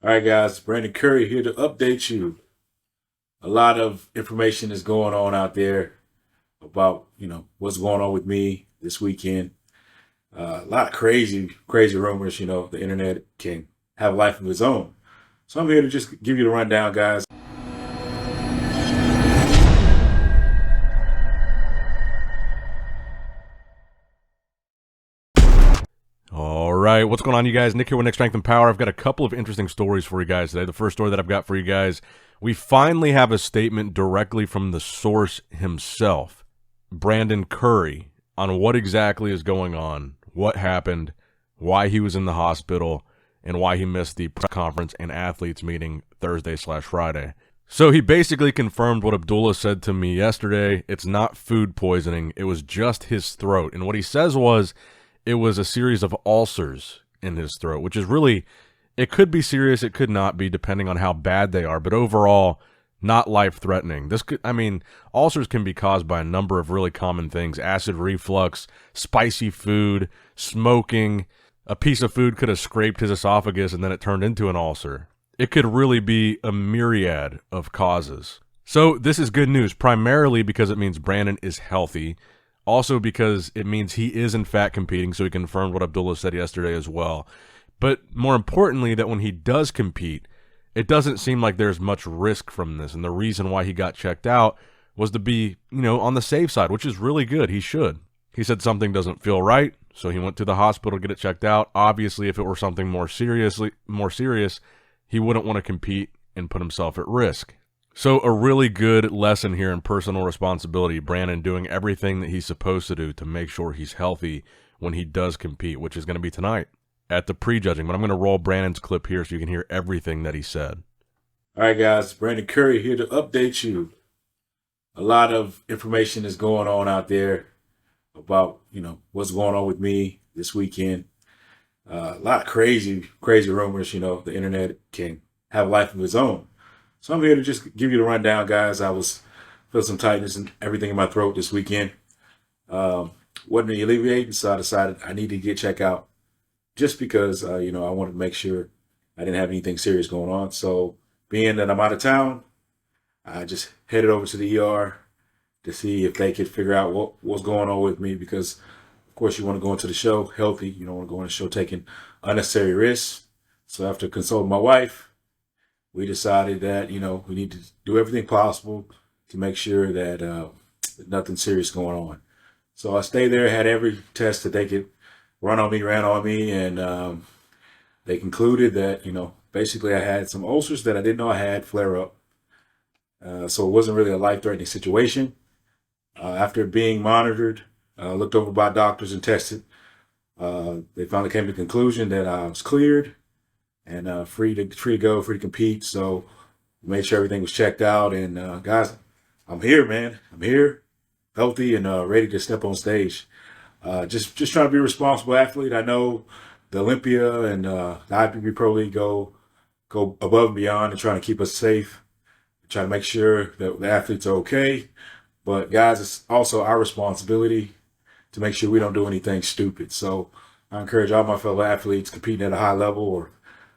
All right, guys, Brandon Curry here to update you. A lot of information is going on out there about, what's going on with me this weekend. A lot of crazy rumors. The internet can have a life of its own. So I'm here to just give you the rundown, guys. All right, what's going on, you guys? Nick here with NICKS&P. I've got a couple of interesting stories for you guys today. The first story that I've got for you guys, we finally have a statement directly from the source himself, Brandon Curry, on what exactly is going on, what happened, why he was in the hospital, and why he missed the press conference and athletes meeting Thursday/Friday. So he basically confirmed what Abdullah said to me yesterday. It's not food poisoning. It was just his throat. And what he says was, it was a series of ulcers in his throat, which is really, it could be serious, it could not be, depending on how bad they are, but overall, not life-threatening. Ulcers can be caused by a number of really common things: acid reflux, spicy food, smoking. A piece of food could have scraped his esophagus and then it turned into an ulcer. It could really be a myriad of causes. So this is good news, primarily because it means Brandon is healthy. Also because it means he is in fact competing, so he confirmed what Abdullah said yesterday as well. But more importantly, that when he does compete, it doesn't seem like there's much risk from this. And the reason why he got checked out was to be, on the safe side, which is really good. He should. He said something doesn't feel right, so he went to the hospital to get it checked out. Obviously, if it were something more serious, he wouldn't want to compete and put himself at risk. So a really good lesson here in personal responsibility. Brandon doing everything that he's supposed to do to make sure he's healthy when he does compete, which is going to be tonight at the prejudging. But I'm going to roll Brandon's clip here so you can hear everything that he said. All right, guys, Brandon Curry here to update you. A lot of information is going on out there about, what's going on with me this weekend. A lot of crazy rumors. The internet can have a life of its own. So I'm here to just give you the rundown, guys. I was feeling some tightness and everything in my throat this weekend. Wasn't alleviating, so I decided I need to get checked out just because, I wanted to make sure I didn't have anything serious going on. So being that I'm out of town, I just headed over to the ER to see if they could figure out what was going on with me, because, of course, you want to go into the show healthy. You don't want to go into the show taking unnecessary risks. So after consulting my wife, we decided that, we need to do everything possible to make sure that nothing serious going on. So I stayed there, had every test that they could ran on me, and they concluded that, basically I had some ulcers that I didn't know I had flare up. So it wasn't really a life-threatening situation. After being monitored, looked over by doctors and tested, they finally came to the conclusion that I was cleared and free to go, free to compete. So made sure everything was checked out. And guys, I'm here, man. I'm here, healthy and ready to step on stage. Just trying to be a responsible athlete. I know the Olympia and the IFBB Pro League go above and beyond and trying to keep us safe, trying to make sure that the athletes are okay. But guys, it's also our responsibility to make sure we don't do anything stupid. So I encourage all my fellow athletes competing at a high level or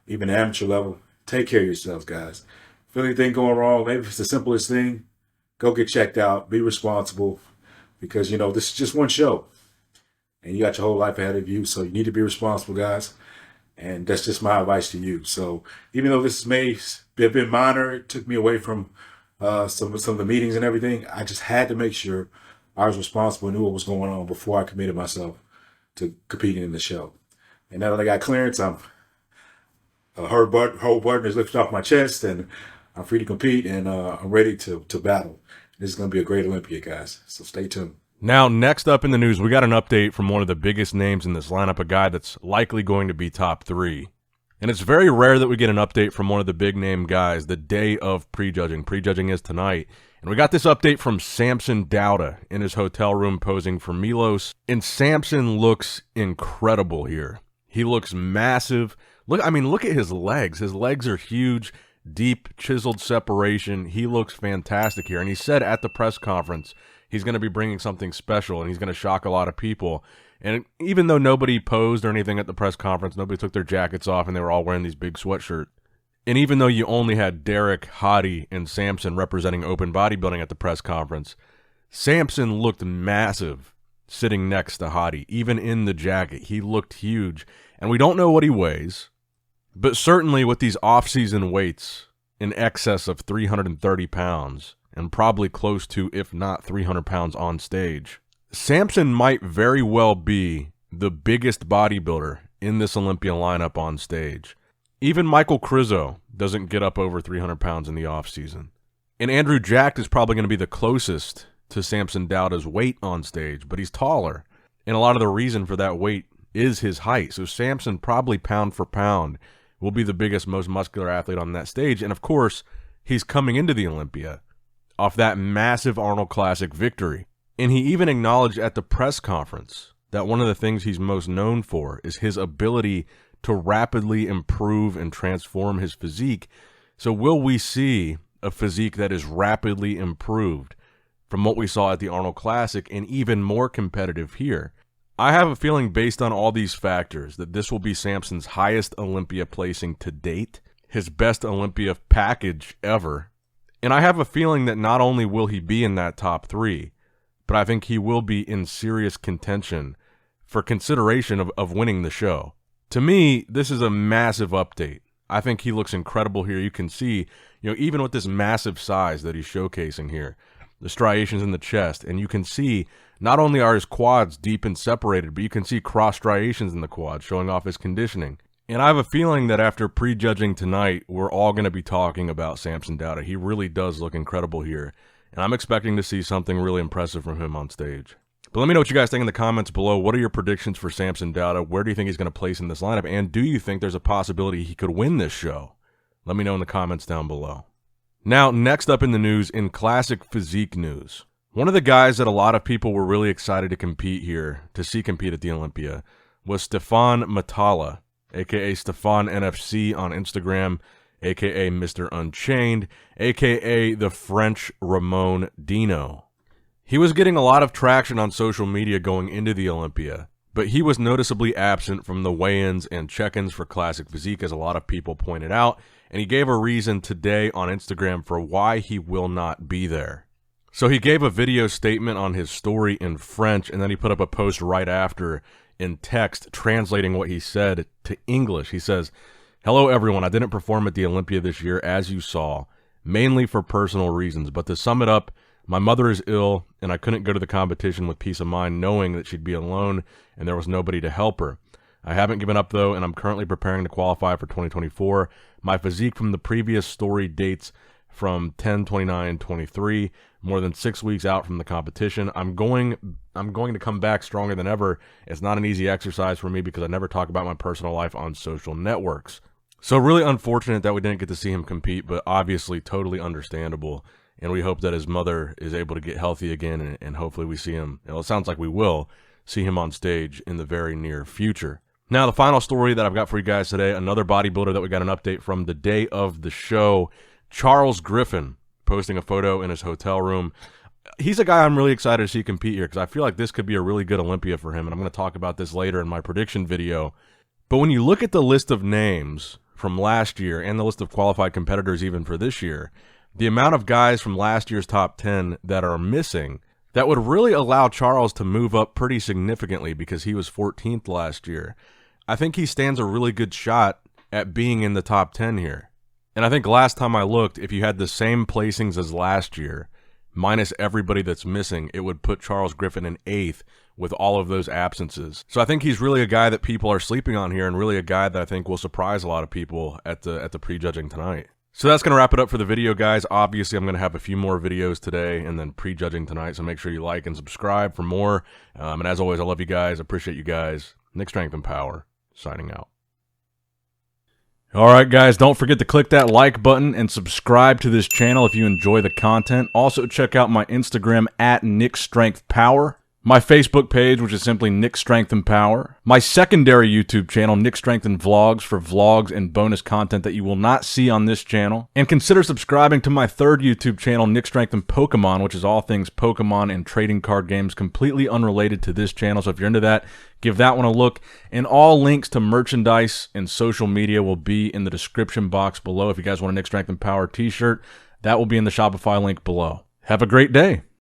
even amateur level, take care of yourselves, guys. If anything going wrong, maybe it's the simplest thing, go get checked out, be responsible, because, this is just one show. And you got your whole life ahead of you, so you need to be responsible, guys. And that's just my advice to you. So even though this may have been minor, it took me away from some of the meetings and everything, I just had to make sure I was responsible and knew what was going on before I committed myself to competing in the show. And now that I got clearance, I'm whole burden is lifted off my chest, and I'm free to compete, and I'm ready to battle. This is going to be a great Olympia, guys. So stay tuned. Now, next up in the news, we got an update from one of the biggest names in this lineup, a guy that's likely going to be top 3. And it's very rare that we get an update from one of the big name guys the day of prejudging. Prejudging is tonight. And we got this update from Samson Dauda in his hotel room posing for Milos. And Samson looks incredible here. He looks massive. Look at his legs. His legs are huge, deep, chiseled separation. He looks fantastic here. And he said at the press conference he's going to be bringing something special, and he's going to shock a lot of people. And even though nobody posed or anything at the press conference, nobody took their jackets off, and they were all wearing these big sweatshirts, And even though you only had Derek, Hadi, and Samson representing open bodybuilding at the press conference, Samson looked massive sitting next to Hadi. Even in the jacket, he looked huge. And we don't know what he weighs, but certainly with these off-season weights in excess of 330 pounds and probably close to, if not 300 pounds on stage, Samson might very well be the biggest bodybuilder in this Olympia lineup on stage. Even Michael Krizo doesn't get up over 300 pounds in the offseason. And Andrew Jack is probably going to be the closest to Samson Dauda's weight on stage, but he's taller. And a lot of the reason for that weight is his height. So Samson probably pound for pound will be the biggest, most muscular athlete on that stage. And of course, he's coming into the Olympia off that massive Arnold Classic victory. And he even acknowledged at the press conference that one of the things he's most known for is his ability to rapidly improve and transform his physique. So will we see a physique that is rapidly improved from what we saw at the Arnold Classic and even more competitive here? I have a feeling based on all these factors that this will be Samson's highest Olympia placing to date, his best Olympia package ever. And I have a feeling that not only will he be in that top 3, but I think he will be in serious contention for consideration of winning the show. To me, this is a massive update. I think he looks incredible here. You can see, even with this massive size that he's showcasing here, the striations in the chest, and you can see not only are his quads deep and separated, but you can see cross striations in the quads showing off his conditioning. And I have a feeling that after prejudging tonight, we're all going to be talking about Samson Dauda. He really does look incredible here, and I'm expecting to see something really impressive from him on stage. But let me know what you guys think in the comments below. What are your predictions for Samson Dauda? Where do you think he's going to place in this lineup? And do you think there's a possibility he could win this show? Let me know in the comments down below. Now, next up in the news, in classic physique news, one of the guys that a lot of people were really excited to compete here, to see compete at the Olympia, was Stephane Matala, a.k.a. Stephane NFC on Instagram, a.k.a. Mr. Unchained, a.k.a. the French Ramon Dino. He was getting a lot of traction on social media going into the Olympia, but he was noticeably absent from the weigh-ins and check-ins for Classic Physique, as a lot of people pointed out, and he gave a reason today on Instagram for why he will not be there. So he gave a video statement on his story in French, and then he put up a post right after in text translating what he said to English. He says, "Hello everyone, I didn't perform at the Olympia this year, as you saw, mainly for personal reasons, but to sum it up, my mother is ill, and I couldn't go to the competition with peace of mind knowing that she'd be alone and there was nobody to help her. I haven't given up, though, and I'm currently preparing to qualify for 2024. My physique from the previous story dates from 10/29/23, more than 6 weeks out from the competition. I'm going to come back stronger than ever. It's not an easy exercise for me because I never talk about my personal life on social networks." So really unfortunate that we didn't get to see him compete, but obviously totally understandable. And we hope that his mother is able to get healthy again, and hopefully we see him, it sounds like we will, see him on stage in the very near future. Now, the final story that I've got for you guys today, another bodybuilder that we got an update from the day of the show, Charles Griffen, posting a photo in his hotel room. He's a guy I'm really excited to see compete here because I feel like this could be a really good Olympia for him, and I'm going to talk about this later in my prediction video. But when you look at the list of names from last year and the list of qualified competitors even for this year, the amount of guys from last year's top 10 that are missing, that would really allow Charles to move up pretty significantly because he was 14th last year. I think he stands a really good shot at being in the top 10 here. And I think last time I looked, if you had the same placings as last year, minus everybody that's missing, it would put Charles Griffen in 8th with all of those absences. So I think he's really a guy that people are sleeping on here, and really a guy that I think will surprise a lot of people at the prejudging tonight. So that's going to wrap it up for the video, guys. Obviously, I'm going to have a few more videos today and then prejudging tonight, so make sure you like and subscribe for more. And as always, I love you guys. Appreciate you guys. Nick Strength and Power, signing out. All right, guys, don't forget to click that like button and subscribe to this channel if you enjoy the content. Also, check out my Instagram at NickStrengthPower. my Facebook page, which is simply Nick Strength and Power, my secondary YouTube channel, Nick Strength and Vlogs, for vlogs and bonus content that you will not see on this channel, and consider subscribing to my third YouTube channel, Nick Strength and Pokemon, which is all things Pokemon and trading card games, completely unrelated to this channel. So if you're into that, give that one a look. And all links to merchandise and social media will be in the description box below. If you guys want a Nick Strength and Power t-shirt, that will be in the Shopify link below. Have a great day.